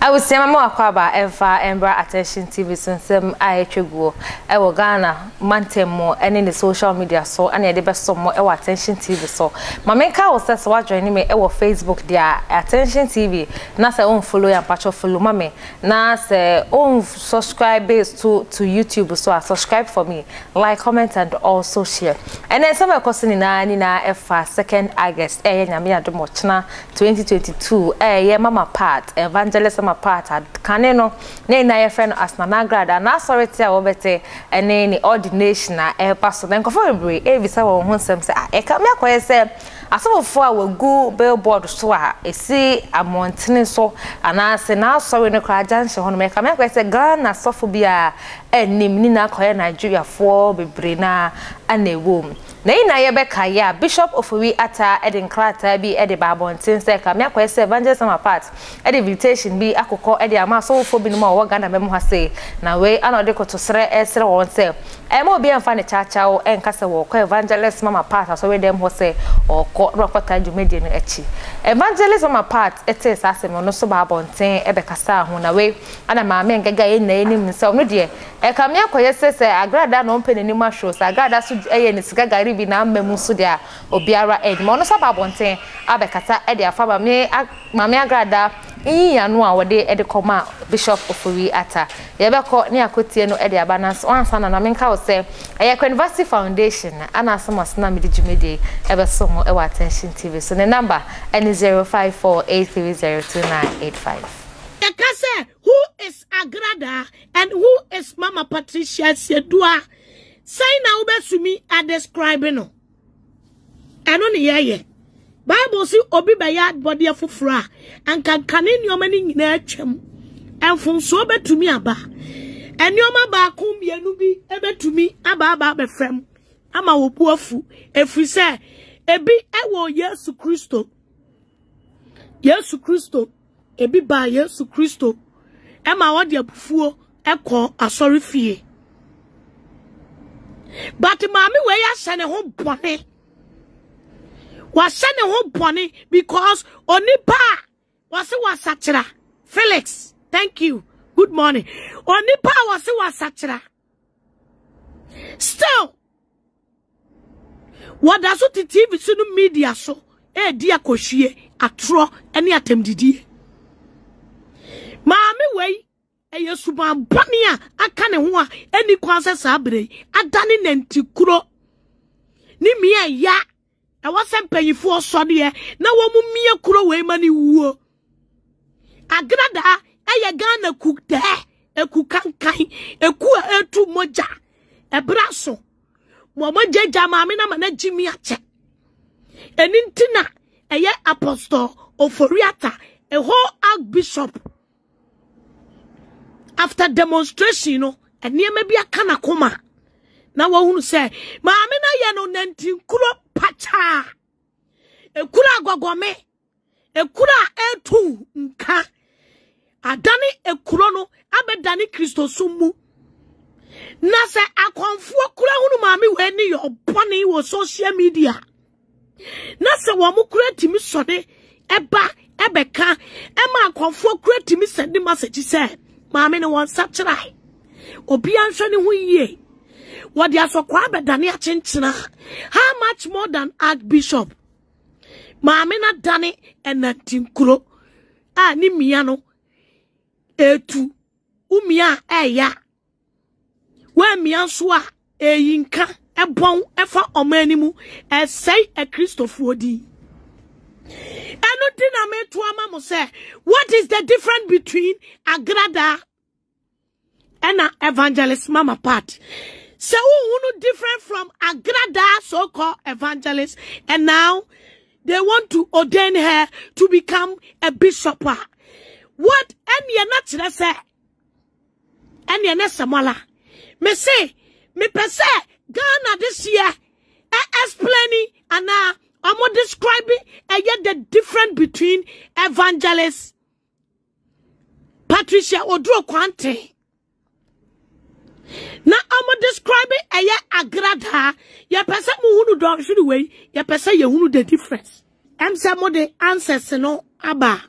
I was saying more about Embra Attention TV since I go. I will Ghana maintain more and in the social media so and the best some more Attention TV so. My main car was says what joining me our Facebook their Attention TV. Na say own follow and patch follow mame. Na say own subscribe base to YouTube so subscribe for me, like, comment and also share. And then some question in na F 2nd August nyame adom ochna 2022 mama part evangelist mama part kane no na your friend as na Agradaa na sorry tia wo bete ene ni ordination na pass then ko for every bisa wo ho nsem se e ka me akoye se asofo a wagu billboard so a esi amontene so ana se na sorry ne kra janche ho no me ka me akoye se Ghana sofo bia enim ni na akoye Nigeria fo bebre na anewom na ina ye beka ya Bishop Ofori Atta edin krata bi edi babontin se ka me akoye se evangelist ma part edi invitation bi akokọ edi ama so fo bi no ma wo Ghana mem ha se na we ana de ko to sere esere won se e mo bi amfa ne chacha wo enka se wo ko evangelist mama part so we dem ho se ko rokota djumedie no echi evangelist mama part ete sase mo no so babontin e beka sa ho na we ana maame ngega ye na enim se no de e ka me akoye se Agradaa no mpe nenim ahwo se Agradaa so eye ne siga gari bi na mmemu so dia obiara ed mo no so babontin abekata e de afa maame Agradaa iya no a wode e de koma Bishop Ofori Atta ye beko ne akotie no e de abanance wansa na menka wo se e University Foundation ana asomos na me de djumedie e be so mo e wa Attention TV so the number and 0548302985. Ekase, who is Agradaa and who is Mama Patricia Sedua? Say now besumi a describing no. And on ye Bible see obi bayad body afufra and can nyoma ni nyina atwam. And from so betumi aba. And nyoma ba kum yenu bi ebetumi aba befrem. Ama obuafu efri say ebi ewo Yesu Kristo. Yesu Kristo ebi ba Yesu Kristo ema wode abufuo ekọ asori fie. But mami we ya sene ho bone. Wa sene ho bone because onipa wase wasachira. Felix, thank you. Good morning. Onipa wase wasachira. Still, what does it TV sunu media so? Dia koshie atro ene atemdidie. Maami wei eyesuba bani a aka ne ho a eni kwanse sabre adane nantikuro ni mia ya e wose mpanyifo osode na wo mu mia kuro wei mani wuo. Agradaa eye Ghana kukde ekukankan eku etu moja ebraso mo moja maami na managimi ache enintina eye Apostle Ofori Atta a whole Archbishop after demonstration no enieme bia kana koma na wo hunu say maame na ye no nantinkuro pacha ekura agwagwame ekura etu nka adani ekuro no abedani Kristo sumu na se akonfo kura hunu maame we ni yo boni wo social media na se wo mu kura timi sode eba ebeka ema akonfo kura timi send message say maame no won satrai obi anhwe ne ho yie wodi asokwa abedane achenchena how much more than Archbishop maame na dane enantinkuro a ni mia no etu umia eya we mia so a eyinka ebon efa omanimu esai e Christopher odi eno dina me to ama mo say what is the difference between Agradaa and evangelist mama part? So who different from Agradaa so-called evangelist, and now they want to ordain her to become a bishop. What any natural say? Any nesamala. Me say, me pese Ghana this year explaining and I'm describing yet the difference between evangelist Patricia Odro Kwante. Now I'm describing Agradaa. Ya pesa mu hunu dog should way. Ya pesa ye hunu the difference. Some of the answers no aba.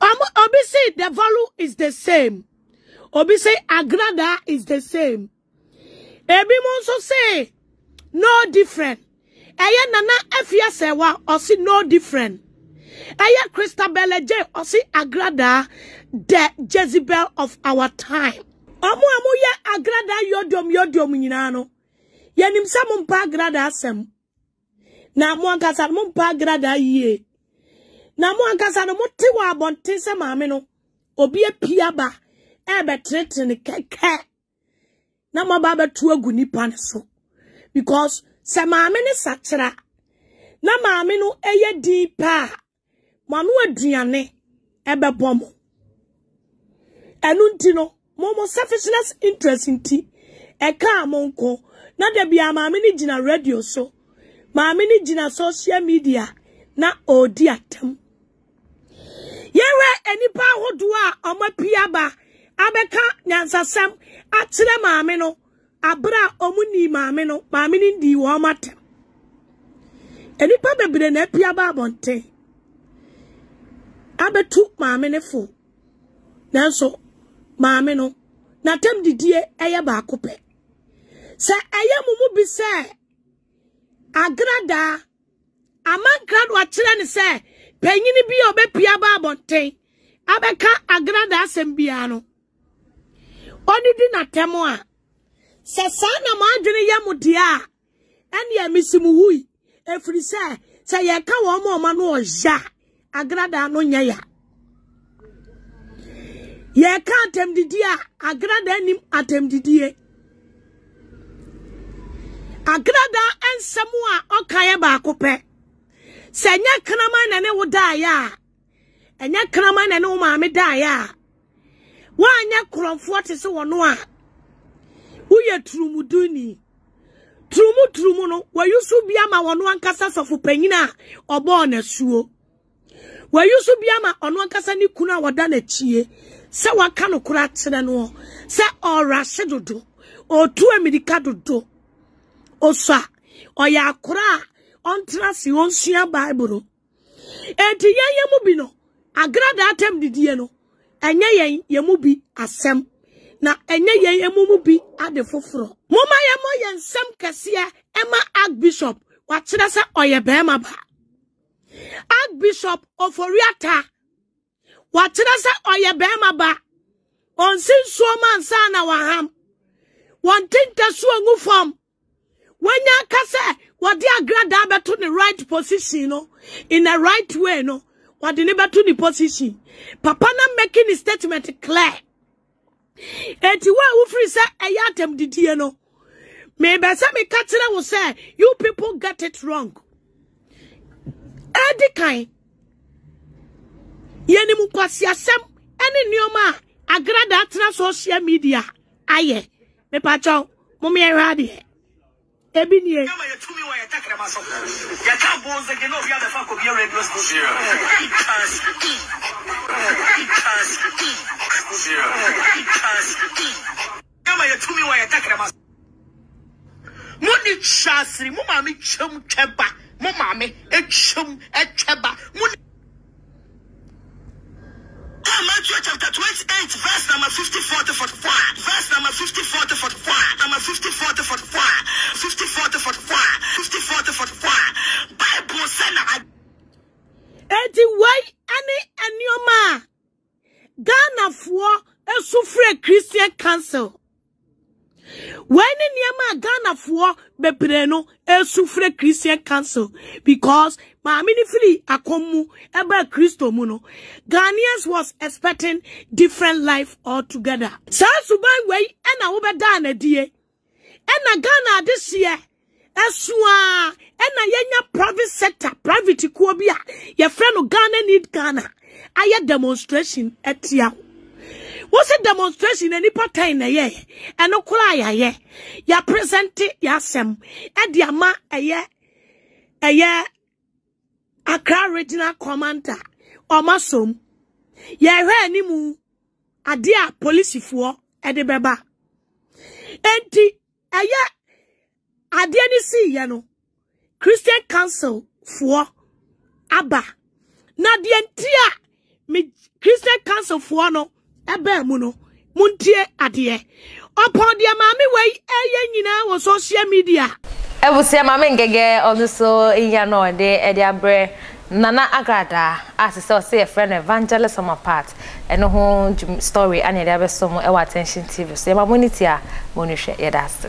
Obi say the value is the same. Obi say Agradaa is the same. Ebi monso say no different. Aya Nana Efia sewa osi no different. Aya Christabel J osi Agradaa the Jezebel of our time. Amu ye Agradaa yodom nyina no. Yenim sa mumpa Agradaa asem. Na mo ankasa mumpa Agradaa yie. Na mo ankasa no mote wa abonten se maame no. Obi epia ba ebe tretene keke. Na mo ba betu agu nipa ne so. Because se maame ne sachera. Na maame no eye din pa. Manu aduane ebe bomo. Enu nti no mo selfishness interest nti eka amonko na de bia maame ne gina radio so. Maame ne gina social media na odi atem. Yewe enipa hodo a omapia ba abeka nyansasem akire maame no abra omuni maame no maame ni ndi wo matem. Enipa bebre na apia ba abonte abetu maame ne fo nanso maame no na tem didie eye ba akopɛ se eye mumu bi se Agradaa amankrad wa kire ne se penyini bi obepia ba abonten abeka Agradaa asem bia no oni di na temo a se sa na ma adwene yamude a ene ya misimu hui efiri se ye ka wo ma no oja Agradaa no nya ya ye ka atem didi a Agradaa nim atem didie Agradaa ensemu a okaye ba akopɛ se nya kraman na ne wo da ya enya kraman na ne wo maame da ya wa anya kromfo te se wono a wo ye turumuduni turumu no wa yusu bia ma wono ankasa sofo panyina obo na suo wa yusu bia ma ono ankasa ni kunu a woda na chie se waka no kura kire no se orahye dodo otu amerika dodo osa oya akura ontra si onsua bible enti yen mu bi no Agradaa atem didie no enye yen yemu bi asem na enye yen yemu bi ade foforo moma yemo yen sem kase ema Archbishop wa kire se oye bema ba Bishop Ofori Atta wa kire se oye bema ba onsin so man sa na waham wontinta so ngu form wanya kase wadi Agradaa beto the right position no in the right way no wadi ne beto the position papa na making the statement clear eti wa wo free say ayatem didie no me be say me ka kire wo say you people get it wrong edi kan yeni mu kwasi asem ene nioma Agradaa tra social media aye me pa cho mo me erade ebi nie kama ya tumi wa yatakra maso ya tabo zege no bia befa ko bia radio station kama ya tumi wa yatakra maso muni chasri mo ma me cham tweba mo ma me echum etweba muni Matthew chapter 28, verse number 54 to 45. Verse number 54 to 45. Number 54 to 45. 54 to 45. 54 to 45. Bible said eti way any enioma Ghana for a sufre Christian Council. When in Yama Ghana for Bepreno a sufre Christian Council because ma free akomu eba Christo muno Ghanaians was expecting different life altogether. Sa suban way ena wo beda na die ena Ghana this year esua ena yenya private sector private ko bia ye friend Ghana need Ghana aye demonstration etia what's a demonstration any pattern na ye eno kura ya present ya sem e dia ma eye Accra Regional Commander Omasom ye hwe ni mu ade a polisifoɔ ede beba enti eye ade ni si ye no Christian Council for aba na de ntia me Christian Council for no ebe mu no muntie ade upon dia maame wey eye nyina wo social media ebusia Maame Ng3g3 also iya no de abre Nana Agradaa as say a friend evangelist on my part and no story and the other some attention TV so my money tia money share that's